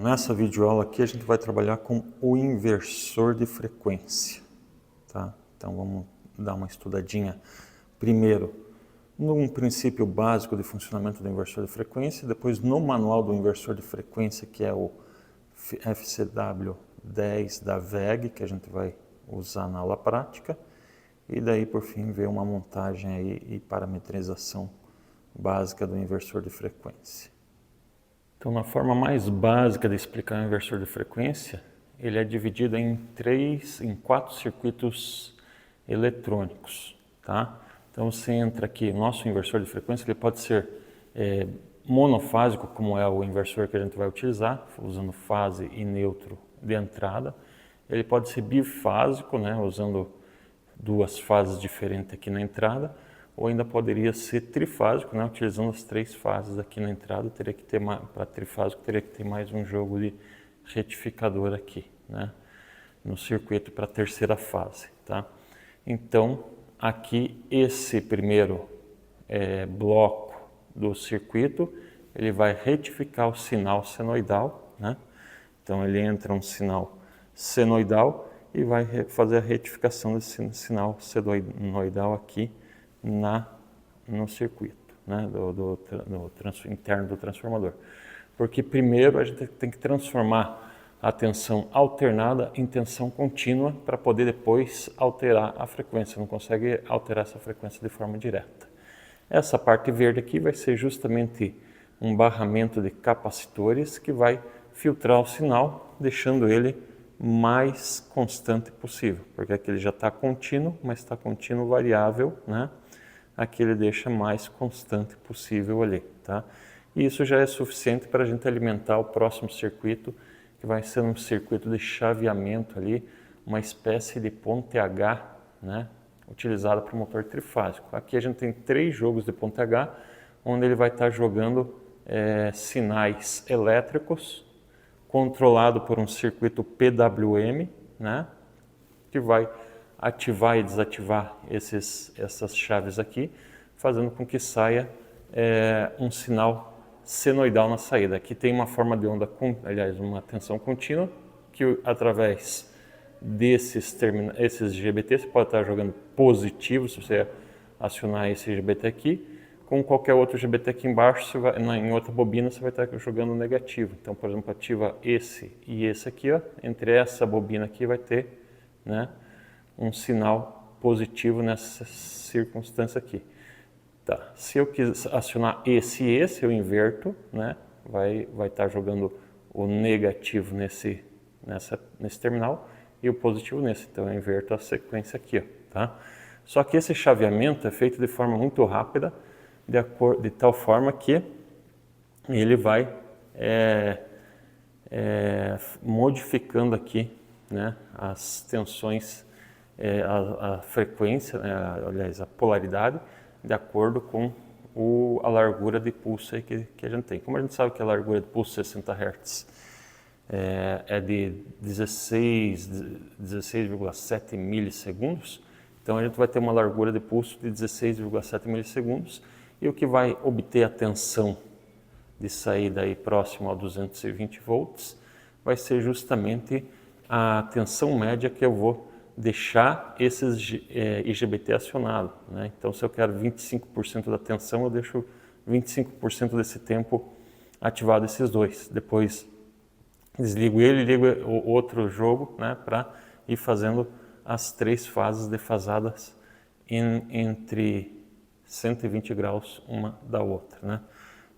nessa videoaula aqui a gente vai trabalhar com o inversor de frequência, tá? Então vamos dar uma estudadinha primeiro num princípio básico de funcionamento do inversor de frequência, depois no manual do inversor de frequência, que é o FCW 10 da VEG, que a gente vai usar na aula prática, e daí por fim ver uma montagem aí e parametrização básica do inversor de frequência. Então, na forma mais básica de explicar o inversor de frequência, ele é dividido em quatro circuitos eletrônicos, tá? Então, você entra aqui, nosso inversor de frequência, ele pode ser monofásico, como é o inversor que a gente vai utilizar, usando fase e neutro de entrada. Ele pode ser bifásico, né, usando duas fases diferentes aqui na entrada, ou ainda poderia ser trifásico, né, utilizando as três fases aqui na entrada. Teria que ter para trifásico, teria que ter mais um jogo de retificador aqui, né, no circuito para a terceira fase, tá? Então, aqui esse primeiro bloco do circuito, ele vai retificar o sinal senoidal, né? Então ele entra um sinal senoidal e vai fazer a retificação desse sinal senoidal aqui no circuito, né? Interno do transformador. Porque primeiro a gente tem que transformar a tensão alternada em tensão contínua para poder depois alterar a frequência. Não consegue alterar essa frequência de forma direta. Essa parte verde aqui vai ser justamente um barramento de capacitores que vai filtrar o sinal, deixando ele mais constante possível, porque aqui ele já está contínuo, mas está contínuo variável, né? Aqui ele deixa mais constante possível ali, tá? E isso já é suficiente para a gente alimentar o próximo circuito, que vai ser um circuito de chaveamento ali, uma espécie de ponte H, né, utilizada para o motor trifásico. Aqui a gente tem 3 jogos de ponte H, onde ele vai estar jogando sinais elétricos, controlado por um circuito PWM, né, que vai ativar e desativar essas chaves aqui, fazendo com que saia um sinal senoidal na saída. Aqui tem uma forma de onda, uma tensão contínua, que através esses GBT, você pode estar jogando positivo, se você acionar esse GBT aqui, com qualquer outro GBT aqui embaixo, em outra bobina, você vai estar jogando negativo. Então, por exemplo, ativa esse e esse aqui, ó, entre essa bobina aqui vai ter, né, um sinal positivo nessa circunstância aqui. Tá. Se eu quiser acionar esse e esse, eu inverto, né? Vai estar jogando o negativo nesse terminal e o positivo nesse. Então eu inverto a sequência aqui, ó, tá? Só que esse chaveamento é feito de forma muito rápida, de tal forma que ele vai modificando aqui, né, as tensões, a frequência, aliás, a polaridade, de acordo com a largura de pulso aí que a gente tem. Como a gente sabe que a largura de pulso 60 Hz é de 16,7 milissegundos, então a gente vai ter uma largura de pulso de 16,7 milissegundos, e o que vai obter a tensão de saída aí próximo a 220 volts vai ser justamente a tensão média que eu vou deixar esses IGBT acionado, né? Então, se eu quero 25% da tensão, eu deixo 25% desse tempo ativado esses dois. Depois desligo ele e ligo o outro jogo, né, para ir fazendo as 3 fases defasadas entre 120 graus uma da outra, né?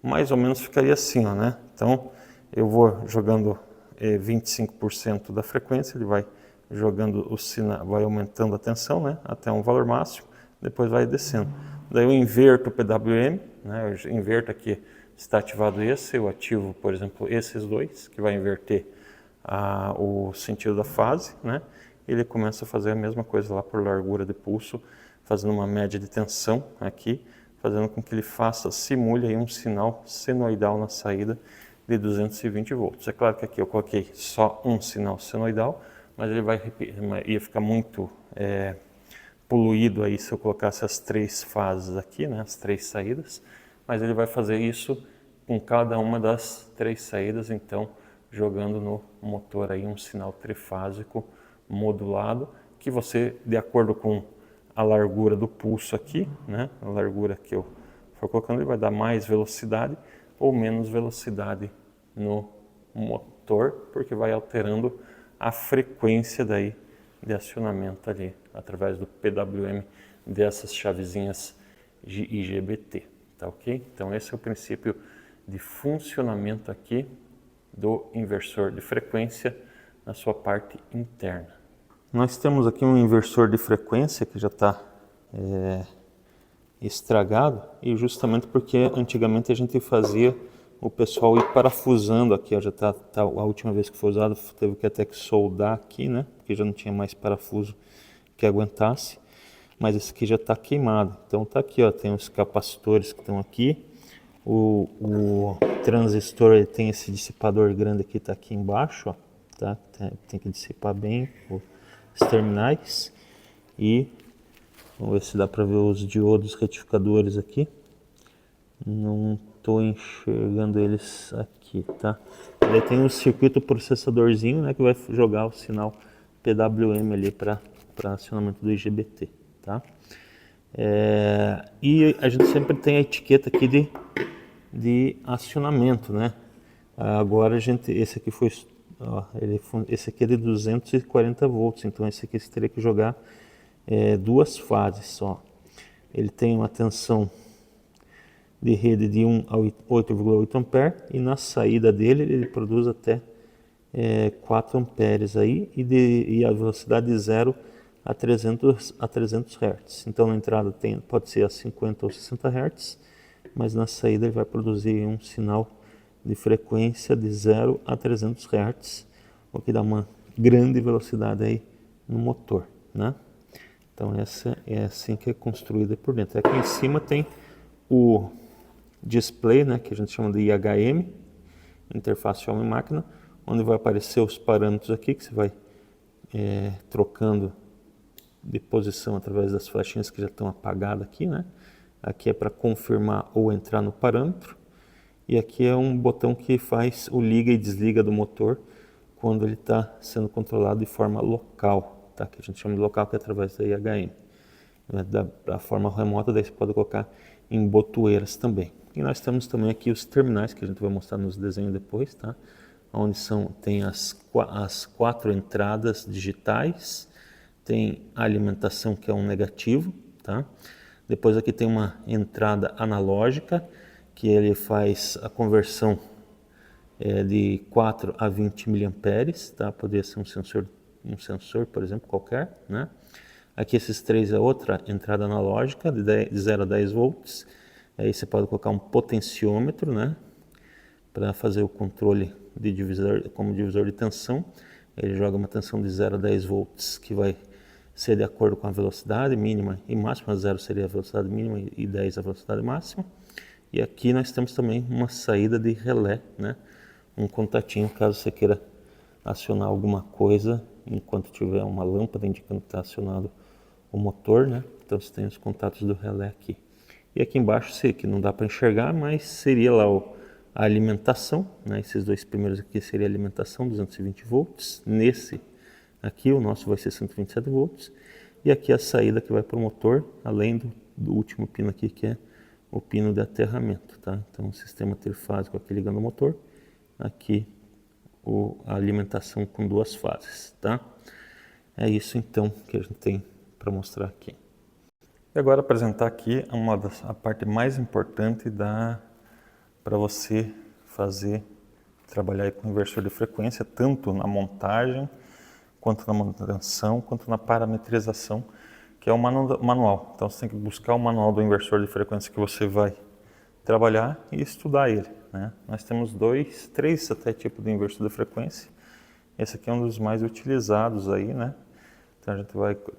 Mais ou menos ficaria assim, ó, né? Então, eu vou jogando 25% da frequência, ele vai jogando o sinal, vai aumentando a tensão, né, até um valor máximo, depois vai descendo. Daí eu inverto o PWM, né, eu inverto aqui, está ativado esse, eu ativo, por exemplo, esses dois, que vai inverter o sentido da fase, né, ele começa a fazer a mesma coisa lá por largura de pulso, fazendo uma média de tensão aqui, fazendo com que ele simule aí um sinal senoidal na saída de 220 volts. É claro que aqui eu coloquei só um sinal senoidal, mas ele ia ficar muito poluído aí se eu colocasse as 3 fases aqui, né, as 3 saídas, mas ele vai fazer isso com cada uma das 3 saídas, então jogando no motor aí um sinal trifásico modulado, que você, de acordo com a largura do pulso aqui, né, a largura que eu for colocando, ele vai dar mais velocidade ou menos velocidade no motor, porque vai alterando a frequência daí de acionamento ali, através do PWM dessas chavezinhas de IGBT, tá ok? Então esse é o princípio de funcionamento aqui do inversor de frequência na sua parte interna. Nós temos aqui um inversor de frequência que já está estragado, e justamente porque antigamente a gente fazia o pessoal ir parafusando aqui, ó, já tá, a última vez que foi usado teve que até que soldar aqui, né, porque já não tinha mais parafuso que aguentasse, mas esse aqui já está queimado. Então tá aqui, ó, tem os capacitores que estão aqui, o transistor, ele tem esse dissipador grande que está aqui embaixo, ó, tá? Tem que dissipar bem os terminais, e vamos ver se dá para ver os diodos retificadores aqui. Não estou enxergando eles aqui, tá? Daí tem um circuito processadorzinho, né, que vai jogar o sinal PWM ali para acionamento do IGBT, tá? E a gente sempre tem a etiqueta aqui de acionamento, né? Agora esse aqui foi, ó, esse aqui é de 240 volts, então esse aqui você teria que jogar duas fases só. Ele tem uma tensão de rede de 1 a 8,8 ampere, e na saída dele ele produz até 4 amperes aí, e a velocidade de 0 a 300 Hz. Então na entrada pode ser a 50 ou 60 Hz, mas na saída ele vai produzir um sinal de frequência de 0 a 300 Hz, o que dá uma grande velocidade aí no motor, né? Então essa é assim que é construída por dentro. Aqui em cima tem o display, né, que a gente chama de IHM, interface homem-máquina, onde vai aparecer os parâmetros aqui, que você vai trocando de posição através das flechinhas que já estão apagadas aqui, né? Aqui é para confirmar ou entrar no parâmetro, e aqui é um botão que faz o liga e desliga do motor quando ele está sendo controlado de forma local, tá? Que a gente chama de local, que é através da IHM. Da forma remota, daí você pode colocar em botoeiras também. E nós temos também aqui os terminais, que a gente vai mostrar nos desenhos depois, tá? Onde tem as 4 entradas digitais, tem a alimentação, que é um negativo, tá? Depois aqui tem uma entrada analógica, que ele faz a conversão de 4 a 20 miliamperes, tá? Poderia ser um sensor, por exemplo, qualquer, né? Aqui esses três é outra entrada analógica de 0 a 10 volts. Aí você pode colocar um potenciômetro, né, para fazer o controle de divisor, como divisor de tensão. Ele joga uma tensão de 0 a 10 volts, que vai ser de acordo com a velocidade mínima e máxima. 0 seria a velocidade mínima e 10 a velocidade máxima. E aqui nós temos também uma saída de relé, né, um contatinho caso você queira acionar alguma coisa enquanto tiver uma lâmpada indicando que está acionado o motor, né? Então você tem os contatos do relé aqui. E aqui embaixo, sei que não dá para enxergar, mas seria lá a alimentação, né? Esses dois primeiros aqui seria a alimentação, 220 volts. Nesse aqui o nosso vai ser 127 volts. E aqui a saída que vai para o motor, além do último pino aqui, que é o pino de aterramento, tá? Então o sistema trifásico aqui ligando o motor, aqui a alimentação com duas fases, tá? É isso então que a gente tem para mostrar aqui. E agora apresentar aqui a parte mais importante para você trabalhar com inversor de frequência, tanto na montagem, quanto na manutenção, quanto na parametrização, que é o manual. Então você tem que buscar o manual do inversor de frequência que você vai trabalhar e estudar ele, né? Nós temos três até tipos de inversor de frequência. Esse aqui é um dos mais utilizados aí, né? Então a gente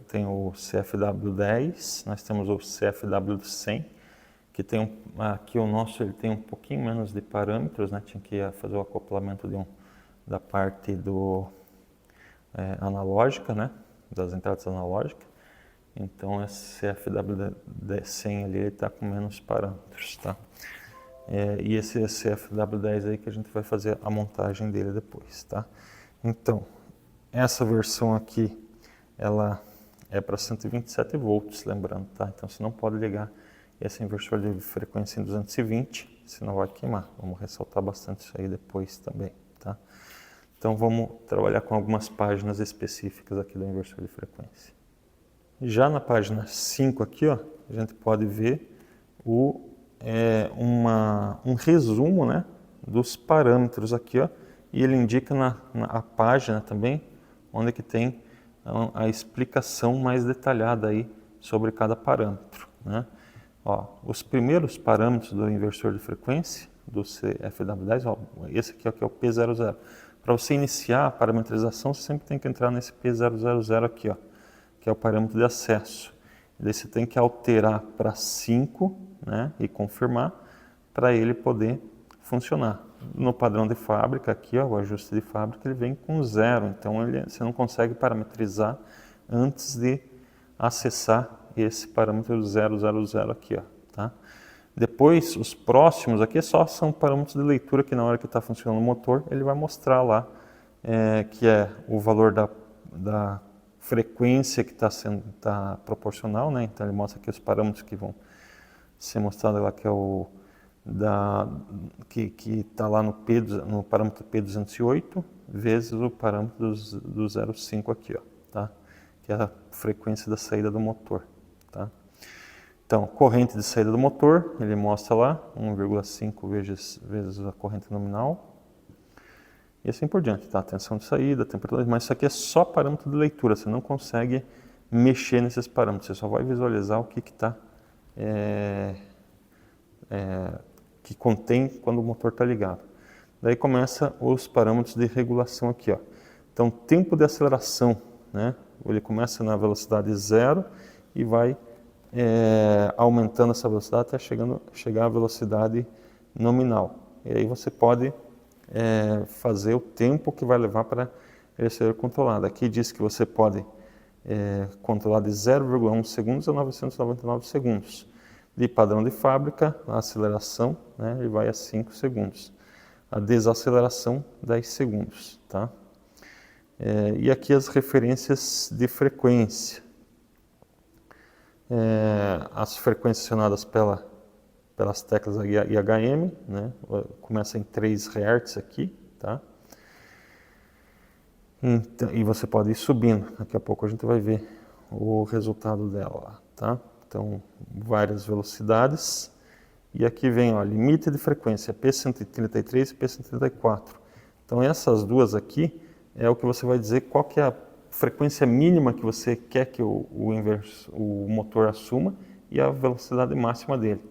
tem o CFW10, nós temos o CFW100, que tem aqui o nosso, ele tem um pouquinho menos de parâmetros, né? Tinha que fazer o acoplamento da parte analógica, né? Das entradas analógicas. Então esse CFW100 ali está com menos parâmetros, tá? e esse FW10 aí que a gente vai fazer a montagem dele depois, tá? Então, essa versão aqui, ela é para 127 volts, lembrando, tá? Então você não pode ligar esse inversor de frequência em 220, senão vai queimar. Vamos ressaltar bastante isso aí depois também, tá? Então vamos trabalhar com algumas páginas específicas aqui do inversor de frequência. Já na página 5 aqui, ó, a gente pode ver um resumo, né, dos parâmetros aqui, ó, e ele indica na página também onde que tem a explicação mais detalhada aí sobre cada parâmetro, né? Ó, os primeiros parâmetros do inversor de frequência do CFW10, ó, esse aqui, ó, que é o P00. Para você iniciar a parametrização, você sempre tem que entrar nesse P000 aqui, ó, que é o parâmetro de acesso. E daí você tem que alterar para 5, né, e confirmar para ele poder funcionar. No padrão de fábrica aqui, ó, o ajuste de fábrica, ele vem com 0, então você não consegue parametrizar antes de acessar esse parâmetro 000 aqui, ó, tá? Depois, os próximos aqui só são parâmetros de leitura que na hora que está funcionando o motor, ele vai mostrar lá que é o valor da frequência que está proporcional, né? Então ele mostra aqui os parâmetros que vão ser mostrados lá, que é o que está lá no parâmetro P208 vezes o parâmetro do 0,5 aqui, ó, tá? Que é a frequência da saída do motor, tá? Então, corrente de saída do motor, ele mostra lá 1,5 vezes a corrente nominal. E assim por diante, tá? Tensão de saída, temperatura, mas isso aqui é só parâmetro de leitura, você não consegue mexer nesses parâmetros, você só vai visualizar o que está que contém quando o motor está ligado. Daí começa os parâmetros de regulação aqui, ó. Então, tempo de aceleração, né? Ele começa na velocidade 0 e vai aumentando essa velocidade até chegar à velocidade nominal. E aí você pode fazer o tempo que vai levar para ele ser controlado. Aqui diz que você pode controlar de 0,1 segundos a 999 segundos. De padrão de fábrica, a aceleração, né, ele vai a 5 segundos. A desaceleração, 10 segundos. Tá? E aqui as referências de frequência. As frequências acionadas pelas teclas IHM, né? Começa em 3 Hz aqui, tá? Então, e você pode ir subindo, daqui a pouco a gente vai ver o resultado dela, tá? Então, várias velocidades, e aqui vem, ó, limite de frequência, P133 e P134. Então, essas duas aqui é o que você vai dizer qual que é a frequência mínima que você quer que o motor assuma e a velocidade máxima dele.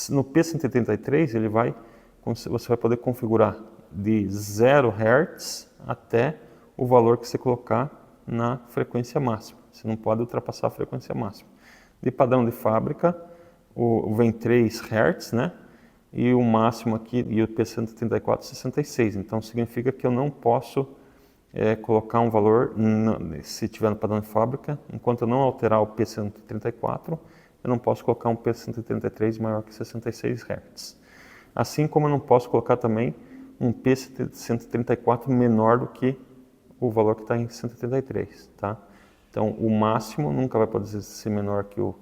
No P133 você vai poder configurar de 0 Hz até o valor que você colocar na frequência máxima. Você não pode ultrapassar a frequência máxima. De padrão de fábrica, vem 3 Hz, né? E o máximo aqui, e o P134, 66. Então significa que eu não posso colocar um valor, se tiver no padrão de fábrica, enquanto eu não alterar o P134, eu não posso colocar um P133 maior que 66 Hz. Assim como eu não posso colocar também um P134 menor do que o valor que está em 133, tá? Então, o máximo nunca vai poder ser menor que o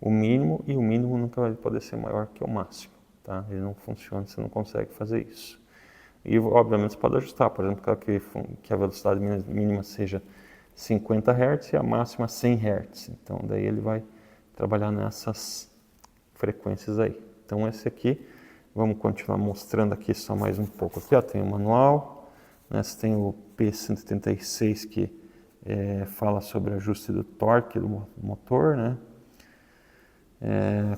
mínimo e o mínimo nunca vai poder ser maior que o máximo, tá? Ele não funciona, você não consegue fazer isso. E, obviamente, você pode ajustar, por exemplo, que a velocidade mínima seja 50 Hz e a máxima 100 Hz. Então, daí ele vai trabalhar nessas frequências aí. Então, esse aqui, vamos continuar mostrando aqui só mais um pouco. Aqui, ó, tem o manual, né? Você tem o P136 que fala sobre ajuste do torque do motor, né?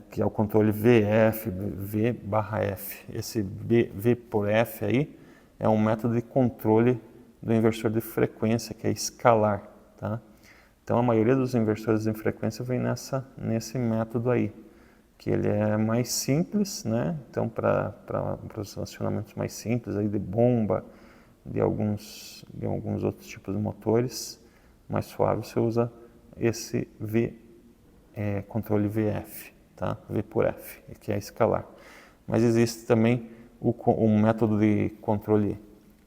Que é o controle VF, V/F. Esse V por F aí é um método de controle do inversor de frequência, que é escalar, tá? Então a maioria dos inversores de frequência vem nesse método aí, que ele é mais simples, né? Então para os acionamentos mais simples aí de bomba, de alguns outros tipos de motores mais suaves, você usa esse controle VF, tá? V por F, que é escalar. Mas existe também o método de controle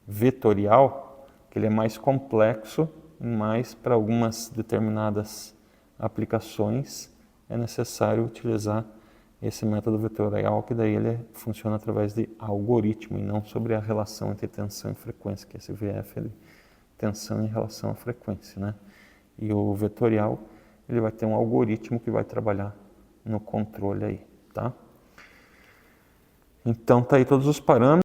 vetorial, que ele é mais complexo, mas para algumas determinadas aplicações é necessário utilizar esse método vetorial, que daí ele funciona através de algoritmo e não sobre a relação entre tensão e frequência, que esse VF é tensão em relação à frequência, né? E o vetorial, ele vai ter um algoritmo que vai trabalhar no controle aí, tá? Então tá aí todos os parâmetros.